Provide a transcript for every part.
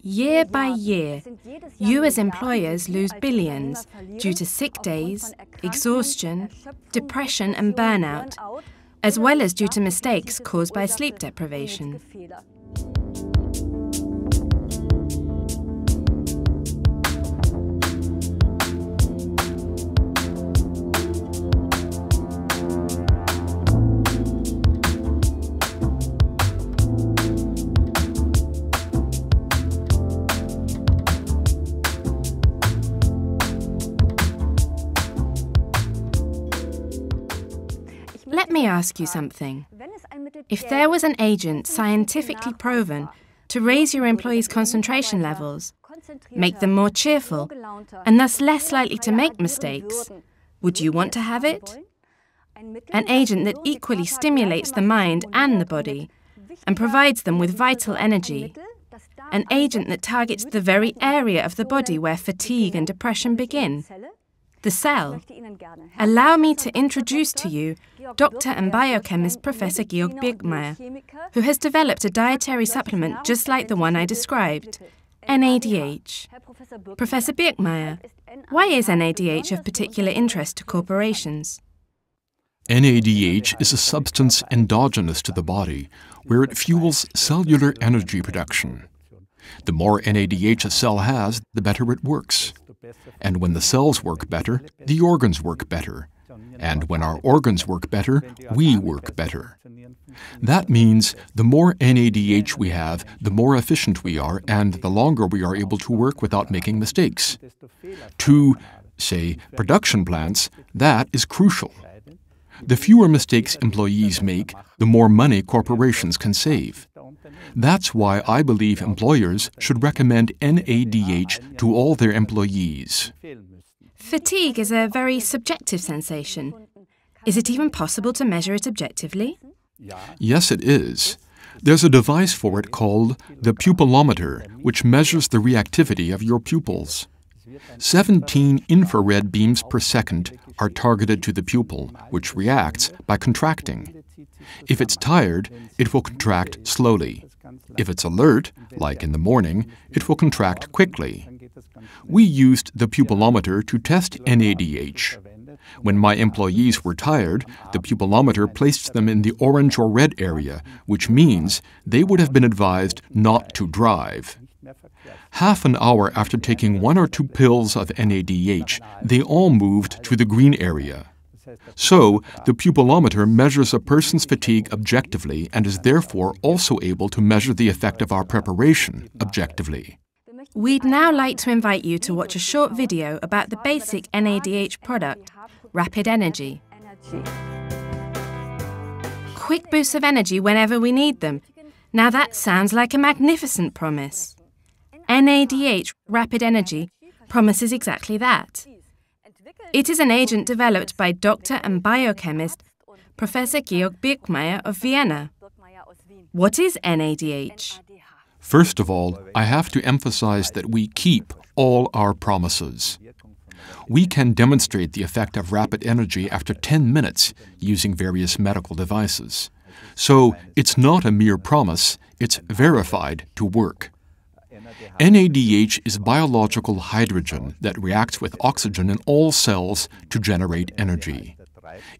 Year by year, you as employers lose billions due to sick days, exhaustion, depression and burnout, as well as due to mistakes caused by sleep deprivation. Let me ask you something. If there was an agent scientifically proven to raise your employees' concentration levels, make them more cheerful, and thus less likely to make mistakes, would you want to have it? An agent that equally stimulates the mind and the body and provides them with vital energy. An agent that targets the very area of the body where fatigue and depression begin. The cell. Allow me to introduce to you Dr. and biochemist Professor Georg Birkmayer, who has developed a dietary supplement just like the one I described, NADH. Professor Birkmayer, why is NADH of particular interest to corporations? NADH is a substance endogenous to the body, where it fuels cellular energy production. The more NADH a cell has, the better it works. And when the cells work better, the organs work better. And when our organs work better, we work better. That means the more NADH we have, the more efficient we are, and the longer we are able to work without making mistakes. To, say, production plants, that is crucial. The fewer mistakes employees make, the more money corporations can save. That's why I believe employers should recommend NADH to all their employees. Fatigue is a very subjective sensation. Is it even possible to measure it objectively? Yes, it is. There's a device for it called the Pupil Lammeter, which measures the reactivity of your pupils. 17 infrared beams per second are targeted to the pupil, which reacts by contracting. If it's tired, it will contract slowly. If it's alert, like in the morning, it will contract quickly. We used the Pupil Lammeter to test NADH. When my employees were tired, the Pupil Lammeter placed them in the orange or red area, which means they would have been advised not to drive. Half an hour after taking 1 or 2 pills of NADH, they all moved to the green area. So, the Pupil Lammeter measures a person's fatigue objectively and is therefore also able to measure the effect of our preparation objectively. We'd now like to invite you to watch a short video about the basic NADH product, Rapid Energy. Quick boosts of energy whenever we need them. Now that sounds like a magnificent promise. NADH Rapid Energy promises exactly that. It is an agent developed by Dr. and biochemist Professor Georg Birkmayer of Vienna. What is NADH? First of all, I have to emphasize that we keep all our promises. We can demonstrate the effect of rapid energy after 10 minutes using various medical devices. So it's not a mere promise, it's verified to work. NADH is biological hydrogen that reacts with oxygen in all cells to generate energy.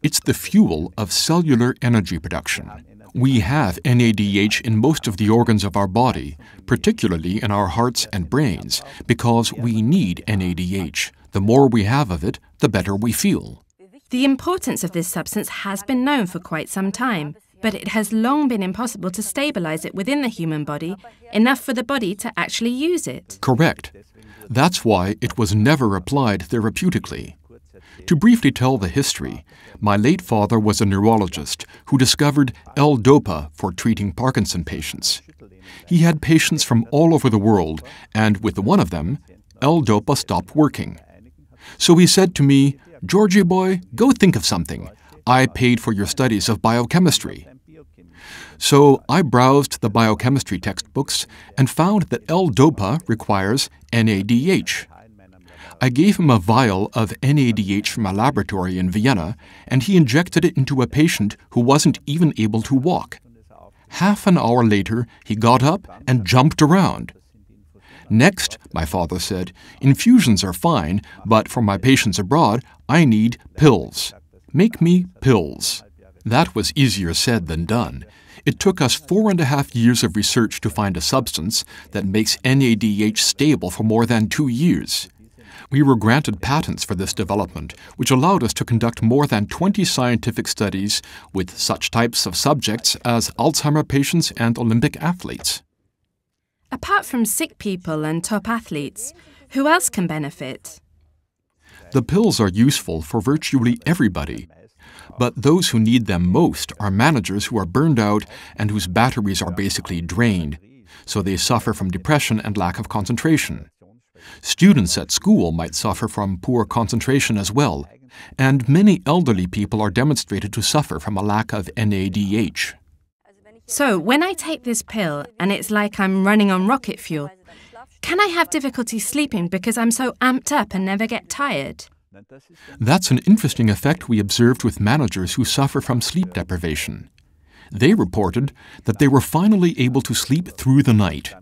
It's the fuel of cellular energy production. We have NADH in most of the organs of our body, particularly in our hearts and brains, because we need NADH. The more we have of it, the better we feel. The importance of this substance has been known for quite some time, but it has long been impossible to stabilize it within the human body enough for the body to actually use it. Correct. That's why it was never applied therapeutically. To briefly tell the history, my late father was a neurologist who discovered L-DOPA for treating Parkinson patients. He had patients from all over the world, and with one of them, L-DOPA stopped working. So he said to me, "Georgie boy, go think of something. I paid for your studies of biochemistry." So I browsed the biochemistry textbooks and found that L-DOPA requires NADH. I gave him a vial of NADH from a laboratory in Vienna, and he injected it into a patient who wasn't even able to walk. Half an hour later, he got up and jumped around. Next, my father said, infusions are fine, but for my patients abroad, I need pills. Make me pills. That was easier said than done. It took us 4.5 years of research to find a substance that makes NADH stable for more than 2 years. We were granted patents for this development, which allowed us to conduct more than 20 scientific studies with such types of subjects as Alzheimer patients and Olympic athletes. Apart from sick people and top athletes, who else can benefit? The pills are useful for virtually everybody, but those who need them most are managers who are burned out and whose batteries are basically drained, so they suffer from depression and lack of concentration. Students at school might suffer from poor concentration as well, and many elderly people are demonstrated to suffer from a lack of NADH. So, when I take this pill and it's like I'm running on rocket fuel, can I have difficulty sleeping because I'm so amped up and never get tired? That's an interesting effect we observed with managers who suffer from sleep deprivation. They reported that they were finally able to sleep through the night,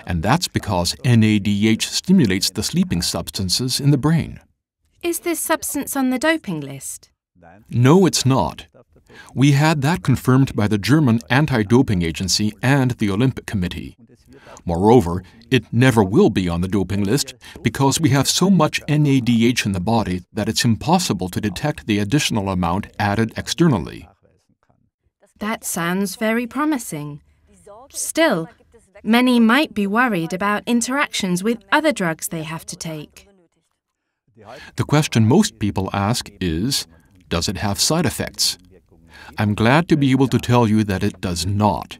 and that's because NADH stimulates the sleeping substances in the brain. Is this substance on the doping list? No, it's not. We had that confirmed by the German anti-doping agency and the Olympic Committee. Moreover, it never will be on the doping list because we have so much NADH in the body that it's impossible to detect the additional amount added externally. That sounds very promising. Still, many might be worried about interactions with other drugs they have to take. The question most people ask is, does it have side effects? I'm glad to be able to tell you that it does not.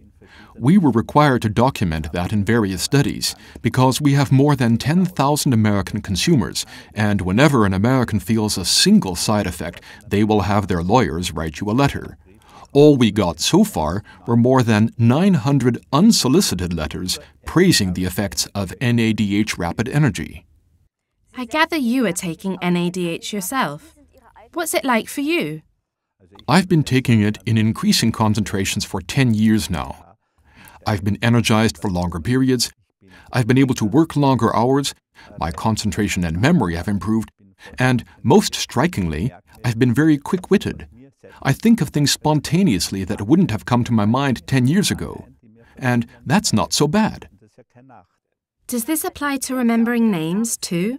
We were required to document that in various studies because we have more than 10,000 American consumers, and whenever an American feels a single side effect, they will have their lawyers write you a letter. All we got so far were more than 900 unsolicited letters praising the effects of NADH rapid energy. I gather you are taking NADH yourself. What's it like for you? I've been taking it in increasing concentrations for 10 years now. I've been energized for longer periods, I've been able to work longer hours, my concentration and memory have improved, and most strikingly, I've been very quick-witted. I think of things spontaneously that wouldn't have come to my mind 10 years ago. And that's not so bad. Does this apply to remembering names too?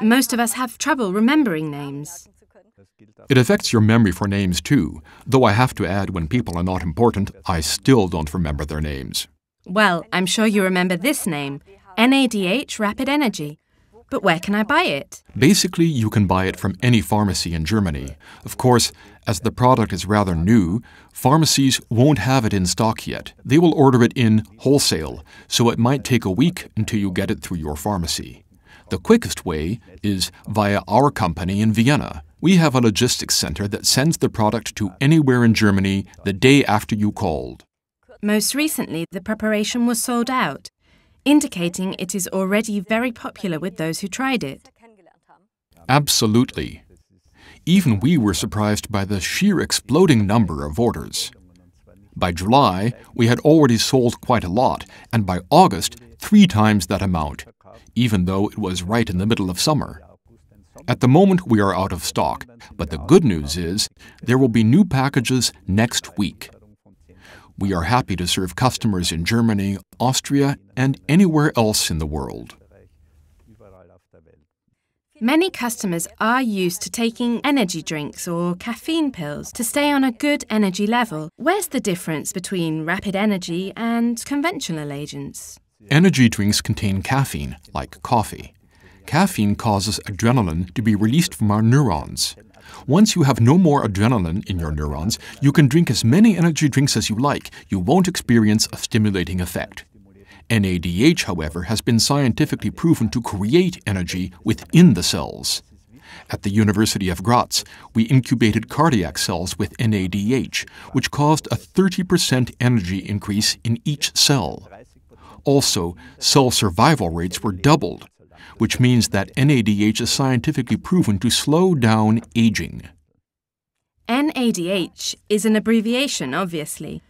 Most of us have trouble remembering names. It affects your memory for names too, though I have to add when people are not important, I still don't remember their names. Well, I'm sure you remember this name, NADH Rapid Energy. But where can I buy it? Basically, you can buy it from any pharmacy in Germany. Of course, as the product is rather new, pharmacies won't have it in stock yet. They will order it in wholesale, so it might take a week until you get it through your pharmacy. The quickest way is via our company in Vienna. We have a logistics center that sends the product to anywhere in Germany the day after you called. Most recently, the preparation was sold out, indicating it is already very popular with those who tried it. Absolutely. Even we were surprised by the sheer exploding number of orders. By July, we had already sold quite a lot, and by August, 3 times that amount, even though it was right in the middle of summer. At the moment, we are out of stock, but the good news is there will be new packages next week. We are happy to serve customers in Germany, Austria, and anywhere else in the world. Many customers are used to taking energy drinks or caffeine pills to stay on a good energy level. Where's the difference between rapid energy and conventional agents? Energy drinks contain caffeine, like coffee. Caffeine causes adrenaline to be released from our neurons. Once you have no more adrenaline in your neurons, you can drink as many energy drinks as you like. You won't experience a stimulating effect. NADH, however, has been scientifically proven to create energy within the cells. At the University of Graz, we incubated cardiac cells with NADH, which caused a 30% energy increase in each cell. Also, cell survival rates were doubled, which means that NADH is scientifically proven to slow down aging. NADH is an abbreviation, obviously.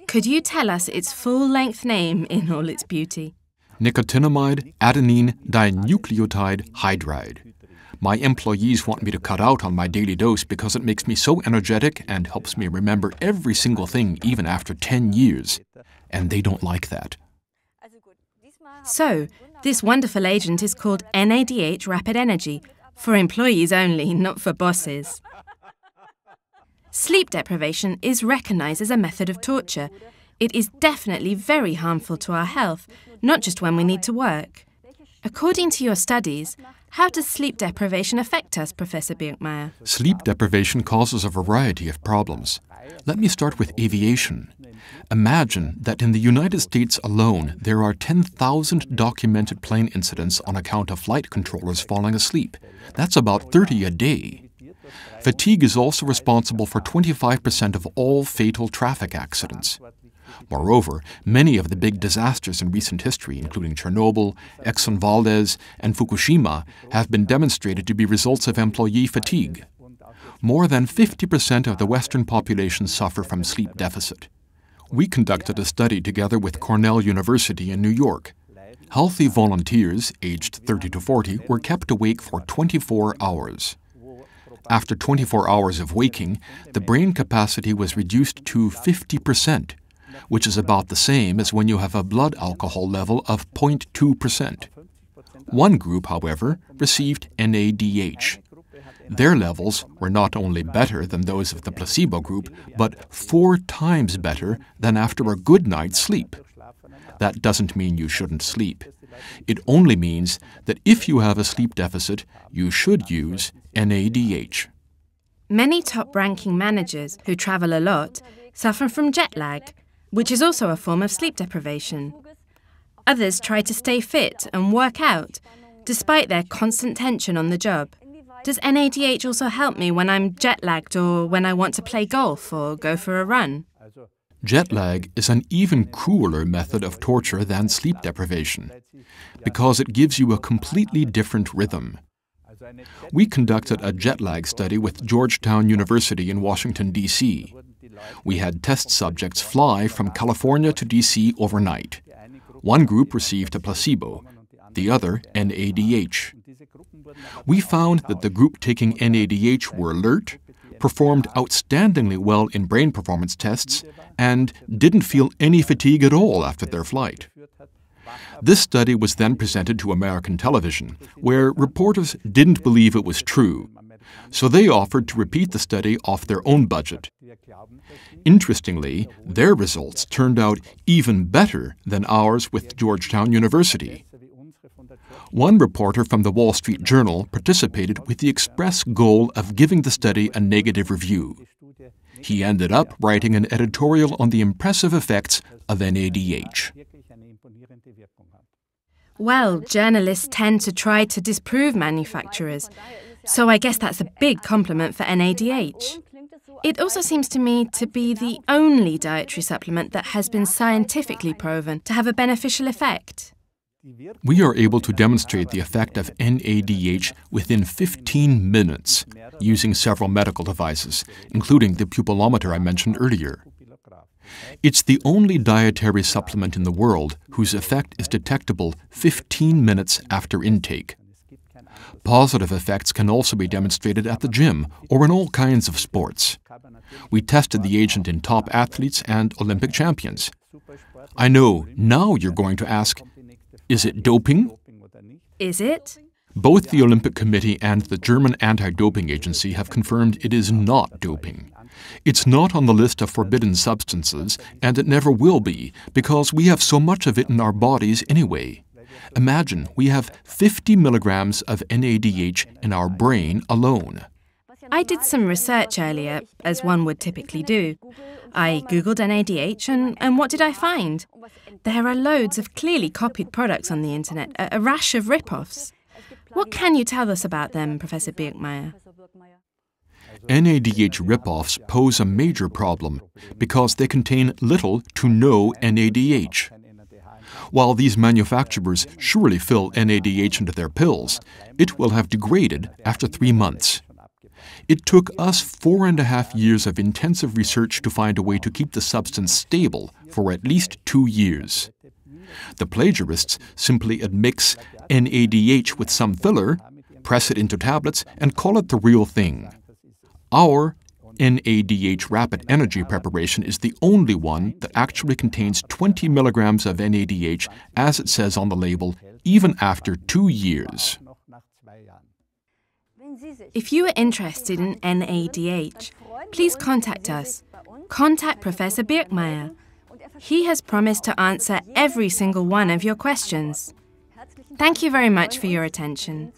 Could you tell us its full-length name in all its beauty? nicotinamide adenine dinucleotide hydride. My employees want me to cut out on my daily dose because it makes me so energetic and helps me remember every single thing even after 10 years. And they don't like that. So, this wonderful agent is called NADH Rapid Energy, for employees only, not for bosses. Sleep deprivation is recognised as a method of torture. It is definitely very harmful to our health, not just when we need to work. According to your studies, how does sleep deprivation affect us, Professor Birkmayer? Sleep deprivation causes a variety of problems. Let me start with aviation. Imagine that in the United States alone, there are 10,000 documented plane incidents on account of flight controllers falling asleep. That's about 30 a day. Fatigue is also responsible for 25% of all fatal traffic accidents. Moreover, many of the big disasters in recent history, including Chernobyl, Exxon Valdez, and Fukushima, have been demonstrated to be results of employee fatigue. More than 50% of the Western population suffer from sleep deficit. We conducted a study together with Cornell University in New York. Healthy volunteers, aged 30 to 40, were kept awake for 24 hours. After 24 hours of waking, the brain capacity was reduced to 50%, which is about the same as when you have a blood alcohol level of 0.2%. One group, however, received NADH. Their levels were not only better than those of the placebo group, but 4 times better than after a good night's sleep. That doesn't mean you shouldn't sleep. It only means that if you have a sleep deficit, you should use NADH. Many top-ranking managers who travel a lot suffer from jet lag, which is also a form of sleep deprivation. Others try to stay fit and work out, despite their constant tension on the job. Does NADH also help me when I'm jet-lagged or when I want to play golf or go for a run? Jet lag is an even crueler method of torture than sleep deprivation, because it gives you a completely different rhythm. We conducted a jet lag study with Georgetown University in Washington, D.C. We had test subjects fly from California to D.C. overnight. One group received a placebo, the other NADH. We found that the group taking NADH were alert, performed outstandingly well in brain performance tests, and didn't feel any fatigue at all after their flight. This study was then presented to American television, where reporters didn't believe it was true, so they offered to repeat the study off their own budget. Interestingly, their results turned out even better than ours with Georgetown University. One reporter from the Wall Street Journal participated with the express goal of giving the study a negative review. He ended up writing an editorial on the impressive effects of NADH. Well, journalists tend to try to disprove manufacturers, so I guess that's a big compliment for NADH. It also seems to me to be the only dietary supplement that has been scientifically proven to have a beneficial effect. We are able to demonstrate the effect of NADH within 15 minutes using several medical devices, including the Pupil Lammeter I mentioned earlier. It's the only dietary supplement in the world whose effect is detectable 15 minutes after intake. Positive effects can also be demonstrated at the gym or in all kinds of sports. We tested the agent in top athletes and Olympic champions. I know now you're going to ask, is it doping? Is it? Both the Olympic Committee and the German anti-doping agency have confirmed it is not doping. It's not on the list of forbidden substances, and it never will be, because we have so much of it in our bodies anyway. Imagine we have 50 milligrams of NADH in our brain alone. I did some research earlier, as one would typically do. I googled NADH and what did I find? There are loads of clearly copied products on the internet, a rash of rip-offs. What can you tell us about them, Professor Birkmayer? NADH rip-offs pose a major problem because they contain little to no NADH. While these manufacturers surely fill NADH into their pills, it will have degraded after 3 months. It took us 4.5 years of intensive research to find a way to keep the substance stable for at least 2 years. The plagiarists simply admix NADH with some filler, press it into tablets, and call it the real thing. Our NADH rapid energy preparation is the only one that actually contains 20 milligrams of NADH, as it says on the label, even after 2 years. If you are interested in NADH, please contact us. Contact Professor Birkmayer. He has promised to answer every single one of your questions. Thank you very much for your attention.